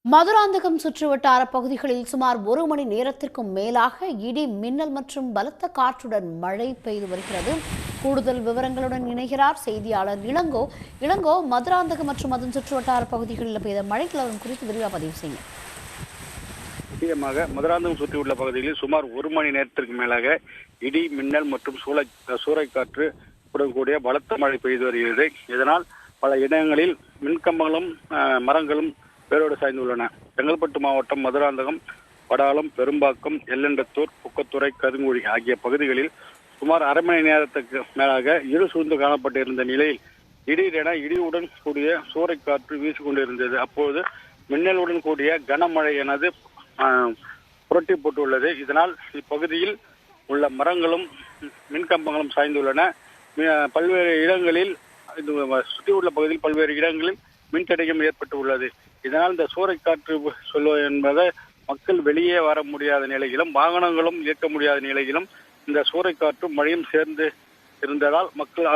மதுராந்தகம் சுற்றுவட்டார பகுதிகளில் சுமார் 1 மணி நேரத்திற்கும் மேலாக இடி மின்னல் மற்றும் பலத்த காற்றுடன் மழை பெய்து வருகிறது. கூடுதல் விவரங்களுடன் இணைகிறார் செய்தியாளர் இளங்கோ. இளங்கோ, மதுராந்தகம் மற்றும் அதன் சுற்றுவட்டார பகுதிகளில் பெய்த மழை நிலவரம் குறித்து விரிவாக பதிவு செய்யுங்க. முக்கியமாக மதுராந்தகம் சுற்றியுள்ள பகுதிகளில் சுமார் 1 மணி நேரத்திற்கு மேலாக இடி மின்னல் மற்றும் சூறைக்காற்று உடன் கூடிய பலத்த மழை பெய்து வருகிறது. இதனால் பல இடங்களில் மின்கம்பங்களும் மரங்களும் வேரோடு சாய்ந்துள்ளன. செங்கல்பட்டு மாவட்டம் மதுராந்தகம், படாலம், பெரும்பாக்கம், எல்லண்டத்தூர், குக்கத்துறை, கருங்குழி ஆகிய பகுதிகளில் சுமார் 1/2 மணி நேரத்துக்கு மேலாக இருள் சூழ்ந்து காணப்பட்டிருந்த நிலையில் திடீரென இடியுடன் கூடிய சூறைக்காற்று வீசிக்கொண்டிருந்தது. அப்போது மின்னலுடன் கூடிய கனமழை எனது புரட்டி போட்டுள்ளது. இதனால் இப்பகுதியில் உள்ள மரங்களும் மின்கம்பங்களும் சாய்ந்துள்ளன. பல்வேறு இடங்களில் சுற்றியுள்ள பகுதியில் பல்வேறு இடங்களில் மின்தடையும் ஏற்பட்டு உள்ளது. இதனால் இந்த சூறைக்காற்று சொல்லுவது என்பதை மக்கள் வெளியே வர முடியாத நிலையிலும் வாகனங்களும் இயக்க முடியாத நிலையிலும் இந்த சூறைக்காற்று மழையும் சேர்ந்து இருந்ததால் மக்கள்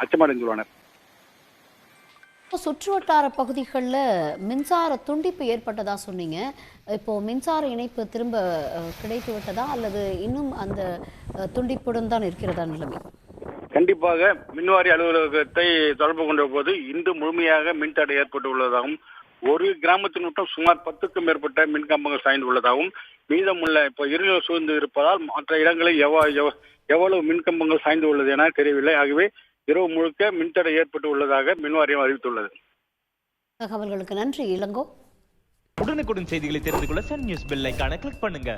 அச்சமடைந்துள்ளனர். சுற்றுவட்டார பகுதிகளில் மின்சார துண்டிப்பு ஏற்பட்டதா சொன்னீங்க. இப்போ மின்சார இணைப்பு திரும்ப கிடைத்து விட்டதா அல்லது இன்னும் அந்த துண்டிப்புடன் தான் இருக்கிறதா நிலைமை? கண்டிப்பாக மின்வாரிய அலுவலகத்தை தொடர்பு கொண்ட போது இன்று முழுமையாக மின்தடை ஏற்பட்டுள்ளதாகவும் ஒரு கிராமத்தில் மட்டும் சுமார் 10க்கும் மேற்பட்ட மின்கம்பங்கள் சாய்ந்துள்ளதாகவும் மீதமுள்ள இப்போ இருள் சூழ்ந்து இருப்பதால் மற்ற இடங்களில் எவ்வளவு மின்கம்பங்கள் சாய்ந்து உள்ளது என தெரியவில்லை. ஆகவே இரவு முழுக்க மின்தடை ஏற்பட்டு உள்ளதாக மின்வாரியம் அறிவித்துள்ளது. தகவல்களுக்கு நன்றி இளங்கோ. உடனுக்குடன் செய்திகளை தெரிந்து கொள்ள சன் நியூஸ் பெல் ஐகானை கிளிக் பண்ணுங்க.